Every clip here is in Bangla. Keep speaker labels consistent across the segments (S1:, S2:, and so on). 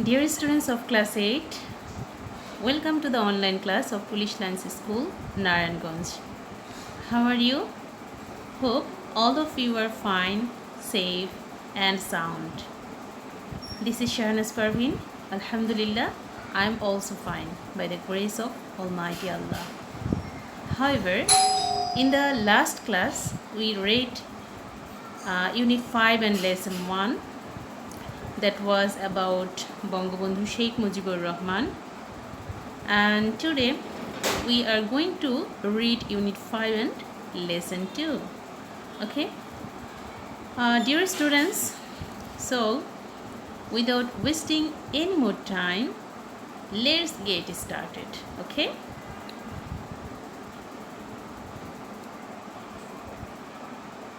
S1: Dear students of class 8, welcome to the online class of Polish Lines School, Narayanganj. How are you? Hope all of you are fine, safe and sound. This is Shahnaz Parveen. Alhamdulillah, I am also fine by the grace of Almighty Allah. However, in the last class, we read Unit 5 and Lesson 1. That was about Bangabandhu Sheikh Mujibur Rahman, and today we are going to read Unit 5 and Lesson 2. Okay, dear students, so without wasting any more time, let's get started. Okay,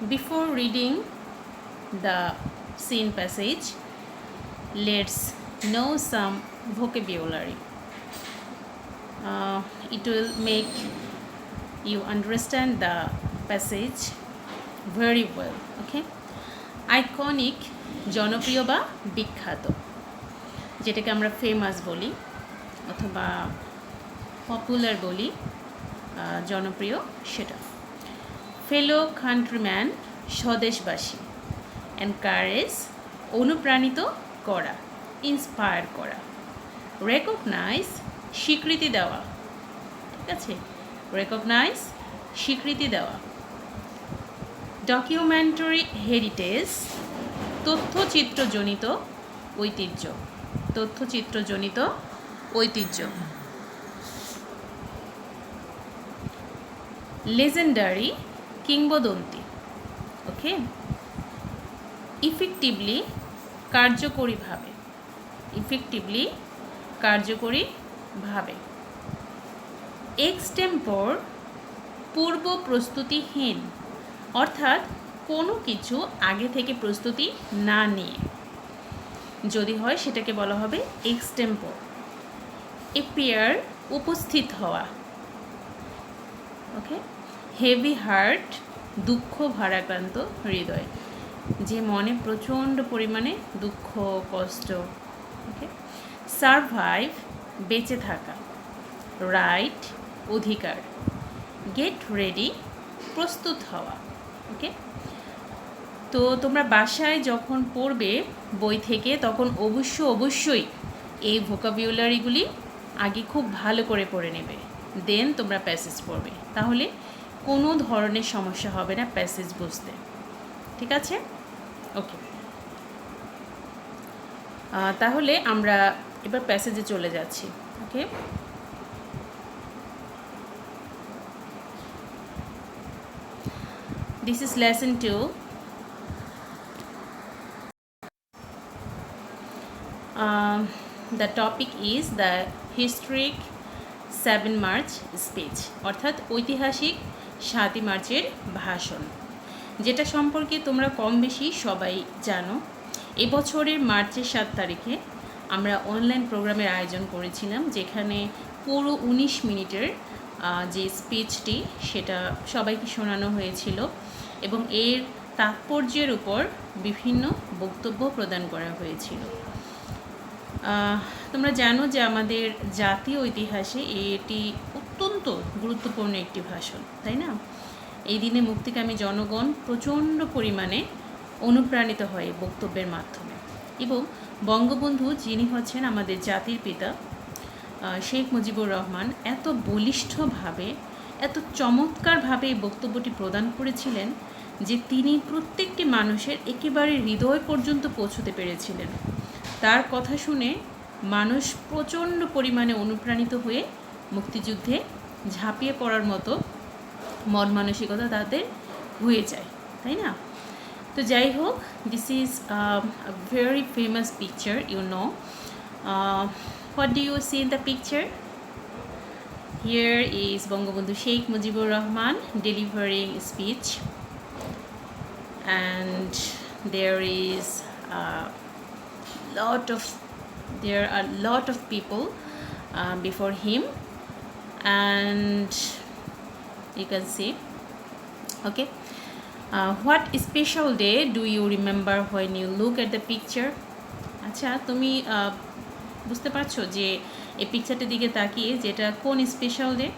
S1: before reading the scene passage, let's know some vocabulary. It will make you understand the passage very well. Okay, iconic জনপ্রিয় বা বিখ্যাত, যেটাকে আমরা ফেমাস বলি অথবা পপুলার বলি, জনপ্রিয় সেটা। ফেলো কান্ট্রিম্যান স্বদেশবাসী, এনকারেজ অনুপ্রাণিত করা, ইন্সপায়ার করা। রেকগনাইজ স্বীকৃতি দেওয়া, ঠিক আছে, রেকগনাইজ স্বীকৃতি দেওয়া। ডকুমেন্টারি হেরিটেজ তথ্যচিত্রজনিত ঐতিহ্য, তথ্যচিত্রজনিত ঐতিহ্য। লেজেন্ডারি কিংবদন্তি। ওকে, ইফেক্টিভলি কার্যকরীভাবে, ইফেক্টিভলি কার্যকরীভাবে। এক্সটেম্পর পূর্ব প্রস্তুতিহীন, অর্থাৎ কোনো কিছু আগে থেকে প্রস্তুতি না নিয়ে যদি হয় সেটাকে বলা হবে এক্সটেম্পর। এপিয়ার উপস্থিত হওয়া। ওকে, হেভি হার্ট দুঃখ ভারাক্রান্ত হৃদয়, যে মনে প্রচণ্ড পরিমাণে দুঃখ কষ্ট। ওকে, সারভাইভ বেঁচে থাকা। রাইট অধিকার। গেট রেডি প্রস্তুত হওয়া। ওকে, তো তোমরা বাসায় যখন পড়বে বই থেকে তখন অবশ্যই এই ভোকাবুলারিগুলি আগে খুব ভালো করে পড়ে নেবে, দেন তোমরা প্যাসেজ পড়বে, তাহলে কোনো ধরনের সমস্যা হবে না প্যাসেজ বুঝতে। ঠিক আছে? ওকে, তাহলে আমরা এবার প্যাসেজে চলে যাচ্ছি। ওকে, this is lesson 2. The topic is the historic 7 March speech, অর্থাৎ ঐতিহাসিক 7 মার্চের ভাষণ, যেটা সম্পর্কে তোমরা কম বেশি সবাই জানো। এবছরের মার্চের 7 তারিখে আমরা অনলাইন প্রোগ্রামের আয়োজন করেছিলাম, যেখানে পুরো 19 মিনিটের যে স্পিচটি সেটা সবাইকে শোনানো হয়েছিল এবং এর তাৎপর্যের উপর বিভিন্ন বক্তব্য প্রদান করা হয়েছিল। তোমরা জানো যে আমাদের জাতীয় ইতিহাসে এটি অত্যন্ত গুরুত্বপূর্ণ একটি ভাষণ, তাই না? এই দিনে মুক্তিকামী জনগণ প্রচণ্ড পরিমাণে অনুপ্রাণিত হয় বক্তব্যের মাধ্যমে, এবং বঙ্গবন্ধু যিনি হচ্ছেন আমাদের জাতির পিতা শেখ মুজিবুর রহমান এত বলিষ্ঠভাবে এত চমৎকারভাবে এই বক্তব্যটি প্রদান করেছিলেন যে তিনি প্রত্যেকটি মানুষের একেবারে হৃদয় পর্যন্ত পৌঁছতে পেরেছিলেন। তার কথা শুনে মানুষ প্রচণ্ড পরিমাণে অনুপ্রাণিত হয়ে মুক্তিযুদ্ধে ঝাঁপিয়ে পড়ার মতো মন মানসিকতা তাদের হয়ে যায়, তাই না? তো যাই হোক, this is a very famous picture, you know. What do you see in the picture? Here is Bangabandhu Sheikh Mujibur Rahman delivering speech, and there are a lot of people before him, and you can see. Okay, what special day do you remember when you look at the picture? আচ্ছা, তুমি বুঝতে পারছো যে এই পিকচারটার দিকে তাকিয়ে যেটা কোন special day?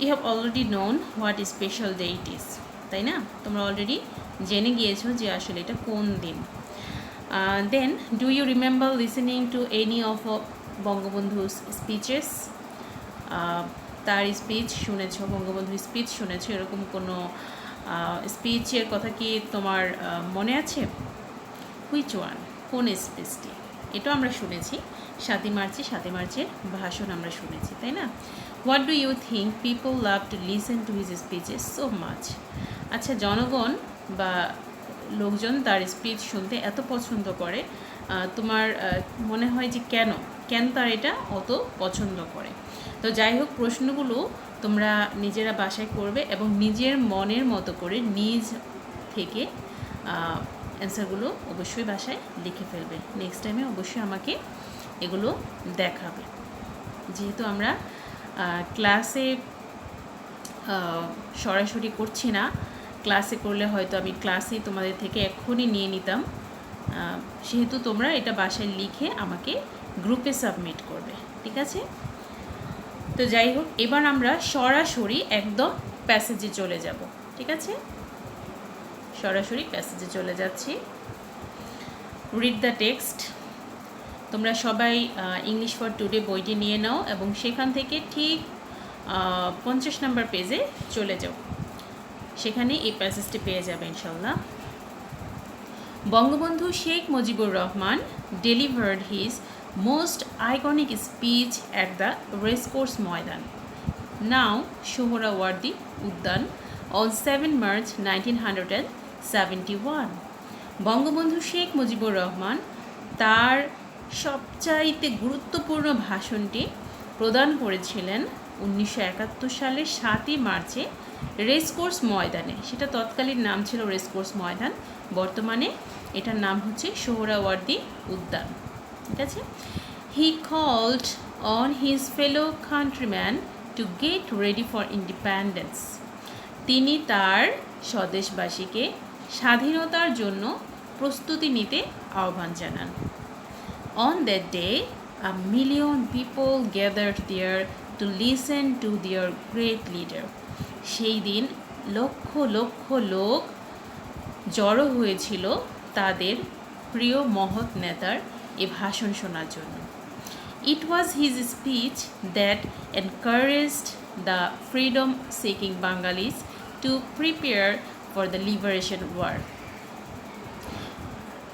S1: You have already known what special day it is, তাই না? তোমরা অলরেডি জেনে গিয়েছো যে আসলে এটা কোন দিন। Then do you remember listening to any of Bangabandhu's speeches? তার স্পিচ শুনেছো, বঙ্গবন্ধুর স্পিচ শুনেছো, এরকম কোনো স্পিচের কথা কি তোমার মনে আছে? Which one? কোন স্পিচটি? এটাও আমরা শুনেছি 7ই মার্চের ভাষণ আমরা শুনেছি, তাই না? What do you think people love to listen to his speeches so much? আচ্ছা, জনগণ বা লোকজন তার স্পিচ শুনতে এত পছন্দ করে, তোমার মনে হয় যে কেন তার এটা অত পছন্দ করে? তো যাই হোক, প্রশ্নগুলো তোমরা নিজেরা বাসায় করবে এবং নিজের মনের মতো করে নিজ থেকে অ্যান্সারগুলো অবশ্যই বাসায় লিখে ফেলবে। নেক্সট টাইমে অবশ্যই আমাকে এগুলো দেখাবে। যেহেতু আমরা ক্লাসে সরাসরি করছি না, ক্লাসে করলে হয়তো আমি ক্লাসে তোমাদের থেকে এক্ষুনি নিয়ে নিতাম, সেহেতু তোমরা এটা বাসায় লিখে আমাকে গ্রুপে সাবমিট করবে, ঠিক আছে? তো যাই হোক, এবার আমরা সরাসরি একদম প্যাসেজে চলে যাব, ঠিক আছে? সরাসরি প্যাসেজে চলে যাচ্ছি। Read the text. তোমরা সবাই ইংলিশ ফর টুডে বইটি নিয়ে নাও এবং সেখান থেকে ঠিক 50 নম্বর পেজে চলে যাও, সেখানে এই প্যাসেজটি পেয়ে যাবে ইনশাল্লাহ। Bangabandhu Sheikh Mujibur Rahman delivered his most iconic speech at the racecourse Maidan, now Suhrawardy উদ্যান, on 7 March 1971। বঙ্গবন্ধু শেখ মুজিবুর রহমান তার সবচাইতে গুরুত্বপূর্ণ ভাষণটি প্রদান করেছিলেন 1971 সালের 7ই মার্চে রেসকোর্স ময়দানে। সেটা তৎকালীন নাম ছিল রেসকোর্স ময়দান, বর্তমানে এটার নাম হচ্ছে সোহরাওয়ার্দী উদ্যান, ঠিক আছে? He called on his fellow countryman to get ready for independence. তিনি তার স্বদেশবাসীকে স্বাধীনতার জন্য প্রস্তুতি নিতে আহ্বান জানান। On that day, 1 million people gathered there to listen to their great leader. সেই দিন লক্ষ লক্ষ লোক জড়ো হয়েছিল তাদের প্রিয় মহৎ নেতার এ ভাষণ শোনার জন্য। It was his speech that encouraged the freedom-seeking Bengalis to prepare for the liberation war.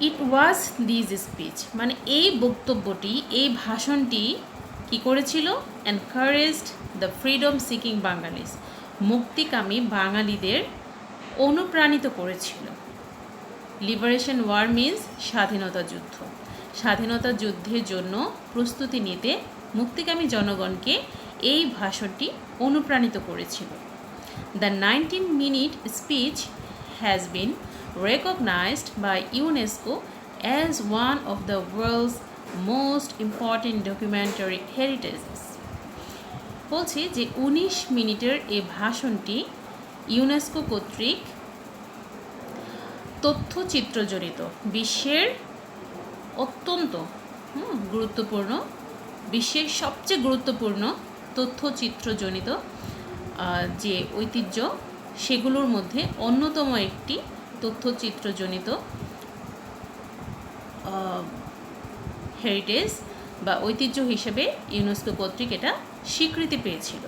S1: It was this speech, মানে এই বক্তব্যটি, এই ভাষণটি কি করেছিল? encouraged the freedom-seeking Bengalis, মুক্তিকামী বাঙালিদের অনুপ্রাণিত করেছিল। লিবারেশন ওয়ার মিন্স স্বাধীনতা যুদ্ধ। স্বাধীনতা যুদ্ধের জন্য প্রস্তুতি নিতে মুক্তিকামী জনগণকে এই ভাষণটি অনুপ্রাণিত করেছিল। The 19-minute speech has been recognized by UNESCO as one of the world's most important documentary heritages. বলছি যে 19 মিনিটের এই ভাষণটি ইউনেস্কো কর্তৃক তথ্যচিত্রজনিত বিশ্বের অত্যন্ত গুরুত্বপূর্ণ, বিশ্বের সবচেয়ে গুরুত্বপূর্ণ তথ্যচিত্রজনিত যে ঐতিহ্য সেগুলোর মধ্যে অন্যতম একটি তথ্যচিত্রজনিত হেরিটেজ বা ঐতিহ্য হিসেবে ইউনেস্কো কর্তৃক এটা স্বীকৃতি পেয়েছিল।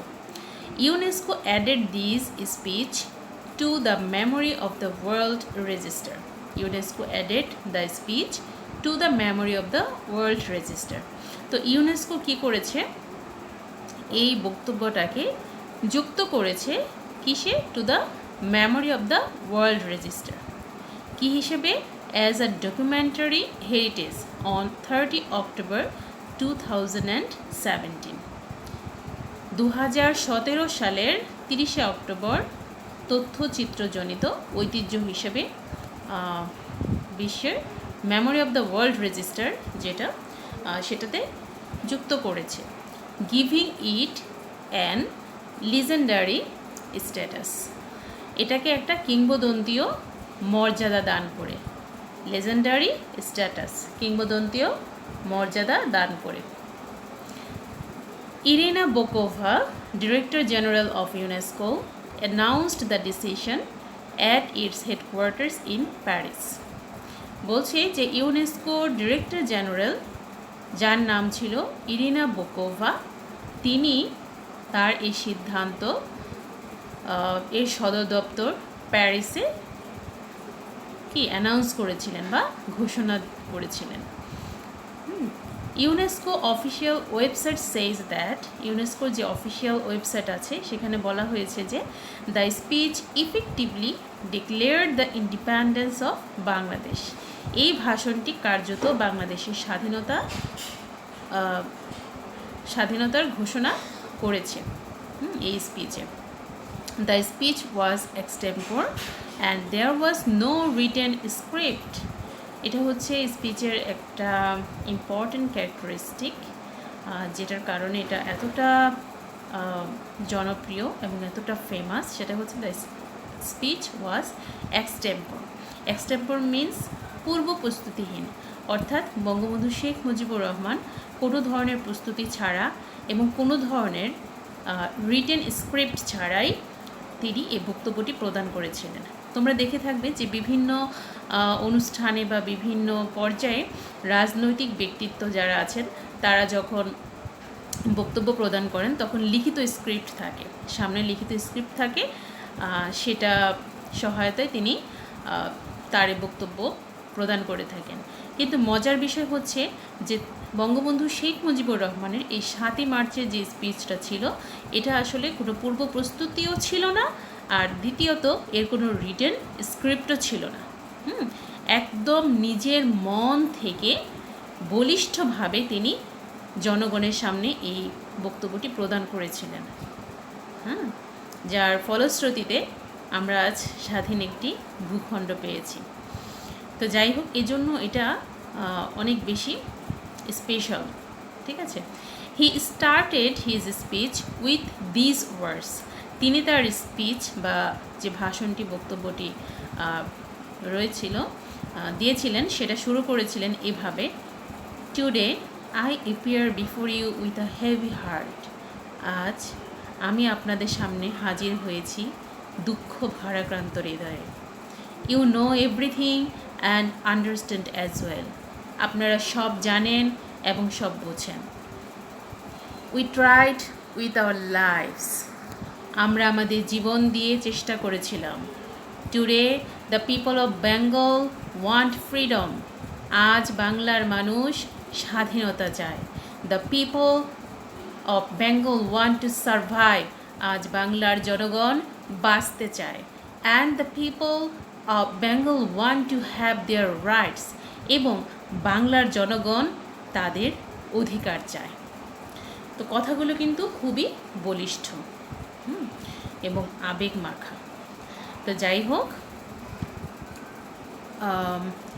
S1: UNESCO added this speech to the memory of the world register. UNESCO added the speech to the memory of the world register. তো ইউনেস্কো কী করেছে? এই বক্তব্যটাকে যুক্ত করেছে কিসে? To the memory of the world register. কী হিসেবে? As a documentary heritage on 30 October 2017। 2017 সালের 30শে অক্টোবর তথ্যচিত্রজনিত ঐতিহ্য হিসেবে বিশ্বের memory of the world register যেটা সেটাতে যুক্ত করেছে, giving it an legendary status. এটাকে একটা কিংবদন্তীয় মর্যাদা দান করে। লেজেন্ডারি স্ট্যাটাস, কিংবদন্তীয় মর্যাদা দান করে। Irina Bokova, Director General of UNESCO, announced the decision at its headquarters in Paris. বলছে যে ইউনেস্কোর ডিরেক্টর জেনারেল, যার নাম ছিল ইরিনা বোকোভা, তিনি তার এই সিদ্ধান্ত এর সদর দপ্তর প্যারিসে কি অ্যানাউন্স করেছিলেন বা ঘোষণা করেছিলেন। UNESCO official website says that, ইউনেস্কোর যে অফিসিয়াল ওয়েবসাইট আছে সেখানে বলা হয়েছে যে the speech effectively declared the independence of Bangladesh. এই ভাষণটি কার্যত বাংলাদেশের স্বাধীনতার ঘোষণা করেছে এই স্পিচে। The speech was extempore and there was no written script. এটা হচ্ছে স্পিচের একটা ইম্পর্ট্যান্ট ক্যারেক্টারিস্টিক, যেটার কারণে এটা এতটা জনপ্রিয় এবং এতটা ফেমাস, সেটা হচ্ছে the speech was extempore. Extempore means পূর্ব প্রস্তুতিহীন, অর্থাৎ বঙ্গবন্ধু শেখ মুজিবুর রহমান কোনো ধরনের প্রস্তুতি ছাড়া এবং কোনো ধরনের রিটেন স্ক্রিপ্ট ছাড়াই তিনি এই বক্তব্যটি প্রদান করেছিলেন। তোমরা দেখে থাকবে যে বিভিন্ন অনুষ্ঠানে বা বিভিন্ন পর্যায়ে রাজনৈতিক ব্যক্তিত্ব যারা আছেন তারা যখন বক্তব্য প্রদান করেন তখন লিখিত স্ক্রিপ্ট থাকে, সামনে লিখিত স্ক্রিপ্ট থাকে, সেটা সহায়তায় তিনি তার বক্তব্য প্রদান করে থাকেন। কিন্তু মজার বিষয় হচ্ছে যে বঙ্গবন্ধু শেখ মুজিবুর রহমানের এই 7ই মার্চের যে স্পিচটা ছিল এটা আসলে কোনো পূর্ব প্রস্তুতিও ছিল না, আর দ্বিতীয়ত এর কোনো রিটেন স্ক্রিপ্টও ছিল না। একদম নিজের মন থেকে বলিষ্ঠভাবে তিনি জনগণের সামনে এই বক্তব্যটি প্রদান করেছিলেন, যার ফলশ্রুতিতে আমরা আজ স্বাধীন একটি ভূখণ্ড পেয়েছি। তো যাই হোক, এজন্য এটা অনেক বেশি স্পেশাল, ঠিক আছে। He started his speech with this words. তিনি তার স্পিচ বা যে ভাষণটি বক্তব্যটি দিয়েছিলেন সেটা শুরু করেছিলেন এভাবে: today I appear before you with a heavy heart. আজ আমি আপনাদের সামনে হাজির হয়েছি দুঃখ ভারাক্রান্ত হৃদয়ে। You know everything and understand as well. আপনারা সব জানেন এবং সব বোঝেন। We tried with our lives. আমরা আমাদের জীবন দিয়ে চেষ্টা করেছিলাম। Today the people of Bengal want freedom. আজ বাংলার মানুষ স্বাধীনতা চায়। The people of Bengal want to survive. আজ বাংলার জনগণ বাঁচতে চায়। And the people of Bengal want to have their rights. এবং বাংলার জনগণ তাদের অধিকার চায়। তো কথাগুলো কিন্তু খুবই বলিষ্ঠ এবং আবেগ মাখা। তো যাই হোক,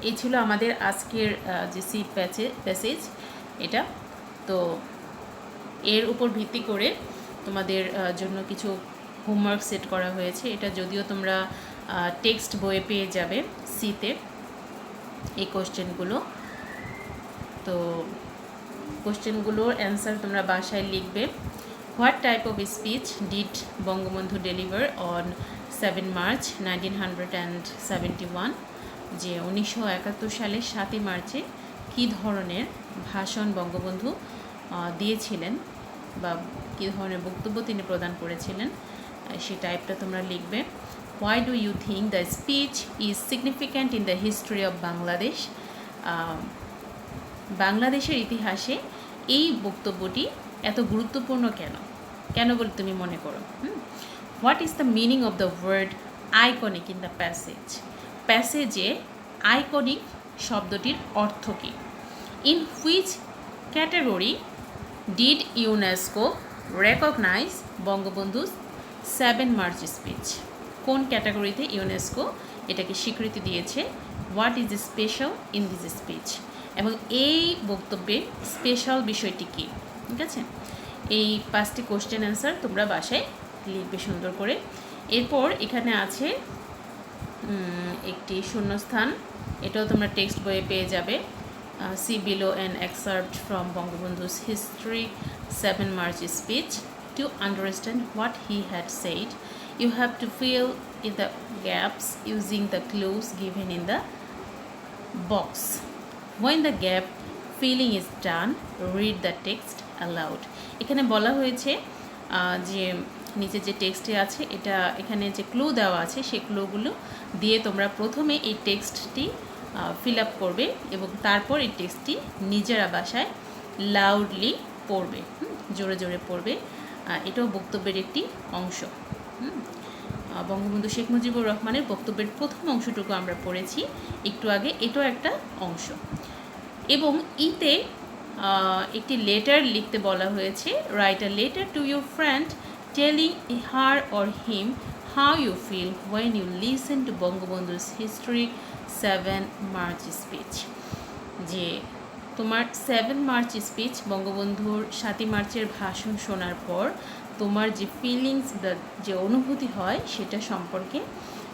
S1: এই ছিল আমাদের আজকের যে সি প্যাসেজ এটা। তো এর উপর ভিত্তি করে তোমাদের জন্য কিছু হোমওয়ার্ক সেট করা হয়েছে। এটা যদিও তোমরা টেক্সট বইয়ে পেয়ে যাবে সিতে এই কোশ্চেনগুলো। তো কোশ্চেনগুলোর অ্যান্সার তোমরা বাসায় লিখবে। What type of speech did Bangabandhu deliver on 7 March 1971? যে 1971 সালের 7ই মার্চে কী ধরনের ভাষণ বঙ্গবন্ধু দিয়েছিলেন বা কী ধরনের বক্তব্য তিনি প্রদান করেছিলেন সেই টাইপটা তোমরা লিখবে। Why do you think the speech is significant in the history of Bangladesh? বাংলাদেশের ইতিহাসে এই বক্তব্যটি এত গুরুত্বপূর্ণ কেন বলে তুমি মনে করো? What is the meaning of the word iconic in the প্যাসেজে আইকনিক শব্দটির অর্থ কী? In which category did UNESCO recognize Bangabandhu 7 March speech? কোন ক্যাটাগরিতে ইউনেস্কো এটাকে স্বীকৃতি দিয়েছে? What is special in this speech? এবং এই বক্তব্যে স্পেশাল বিষয়টি কী? ঠিক আছে, এই 5টি কোশ্চেন অ্যান্সার তোমরা বাসায় লিখবে সুন্দর করে। এরপর এখানে আছে একটি শূন্যস্থান, এটাও তোমরা টেক্সট বইয়ে পেয়ে যাবে। See below an excerpt from Bangabandhu's History 7 March speech. To understand what he had said, you have to fill in the gaps using the clues given in the box. When the gap filling is done, read the text aloud. এখানে বলা হয়েছে যে নিচে যে টেক্সটে আছে এটা এখানে যে ক্লু দেওয়া আছে সেই ক্লুগুলো দিয়ে তোমরা প্রথমে এই টেক্সটটি ফিল আপ করবে এবং তারপর এই টেক্সটটি নিজেরা বাসায় লাউডলি পড়বে, জোরে জোরে পড়বে। এটাও বক্তব্যের একটি অংশ। বঙ্গবন্ধু শেখ মুজিবুর রহমানের বক্তব্যের প্রথম অংশটুকু আমরা পড়েছি একটু আগে, এটাও একটা অংশ। এবং ইতে একটি লেটার লিখতে বলা হয়েছে, write a letter to your friend telling her or him how you feel when you listen to Bangabandhu's history 7 March speech. যে তোমার 7 মার্চ স্পিচ, বঙ্গবন্ধুর 7 মার্চের ভাষণ শোনার পর তোমার যে ফিলিংস বা যে অনুভূতি হয় সেটা সম্পর্কে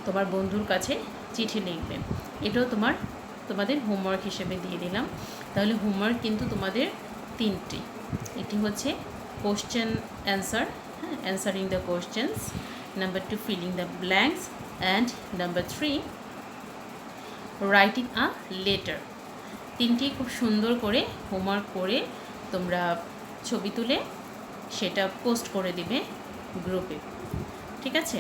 S1: তোমার বন্ধুর কাছে চিঠি লিখবে। এটাও তোমাদের হোমওয়ার্ক হিসেবে দিয়ে দিলাম। তাহলে হোমওয়ার্ক কিন্তু তোমাদের 3টি। এটি হচ্ছে question answer, answering the questions, number 2 filling the blanks, and number 3 writing a letter. 3টি খুব সুন্দর করে হোমওয়ার্ক করে তোমরা ছবি তুলে সেটা পোস্ট করে দিবে গ্রুপে, ঠিক আছে?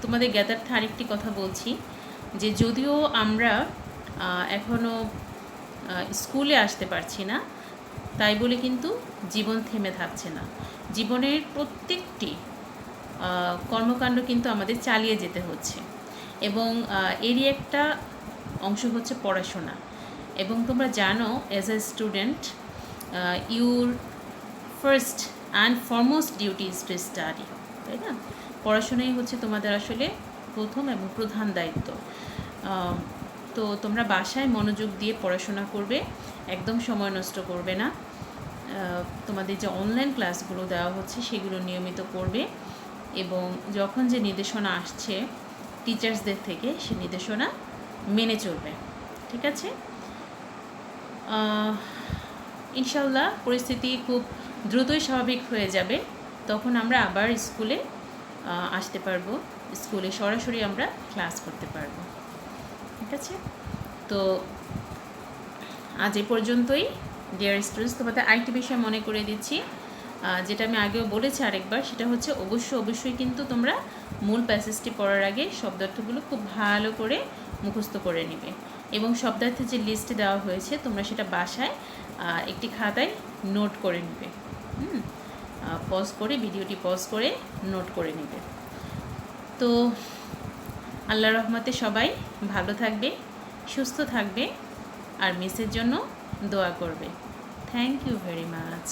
S1: তোমাদের জ্ঞাতার্থে আরেকটি কথা বলছি যে যদিও আমরা এখনও স্কুলে আসতে পারছি না, তাই বলে কিন্তু জীবন থেমে থাকছে না। জীবনের প্রত্যেকটি কর্মকাণ্ড কিন্তু আমাদের চালিয়ে যেতে হচ্ছে এবং এরই একটা অংশ হচ্ছে পড়াশোনা। এবং তোমরা জানো as a student your first and foremost duty is to study, তাই না? পড়াশোনাই হচ্ছে তোমাদের আসলে প্রথম এবং প্রধান দায়িত্ব। তো তোমরা বাসায় মনোযোগ দিয়ে পড়াশোনা করবে, একদম সময় নষ্ট করবে না। তোমাদের যে অনলাইন ক্লাসগুলো দেওয়া হচ্ছে সেগুলো নিয়মিত করবে এবং যখন যে নির্দেশনা আসছে টিচার্সদের থেকে সে নির্দেশনা মেনে চলবে, ঠিক আছে? ইনশাল্লাহ পরিস্থিতি খুব দ্রুতই স্বাভাবিক হয়ে যাবে, তখন আমরা আবার স্কুলে আসতে পারবো, স্কুলে সরাসরি আমরা ক্লাস করতে পারবো, ঠিক আছে? তো আজ এ পর্যন্তই ডিয়ার স্টুডেন্টস। তোমাদের আরেকটি বিষয় মনে করে দিচ্ছি, যেটা আমি আগেও বলেছি আরেকবার, সেটা হচ্ছে অবশ্যই কিন্তু তোমরা মূল প্যাসেজটি পড়ার আগে শব্দার্থগুলো খুব ভালো করে মুখস্থ করে নিবে এবং শব্দার্থের যে লিস্ট দেওয়া হয়েছে তোমরা সেটা বাসায় একটি খাতায় নোট করে নিবে। পজ করে ভিডিওটি পজ করে নোট করে নিবে। তো আল্লাহর রহমতে সবাই ভালো থাকবে, সুস্থ থাকবে আর মিসের জন্য দোয়া করবে। Thank you very much.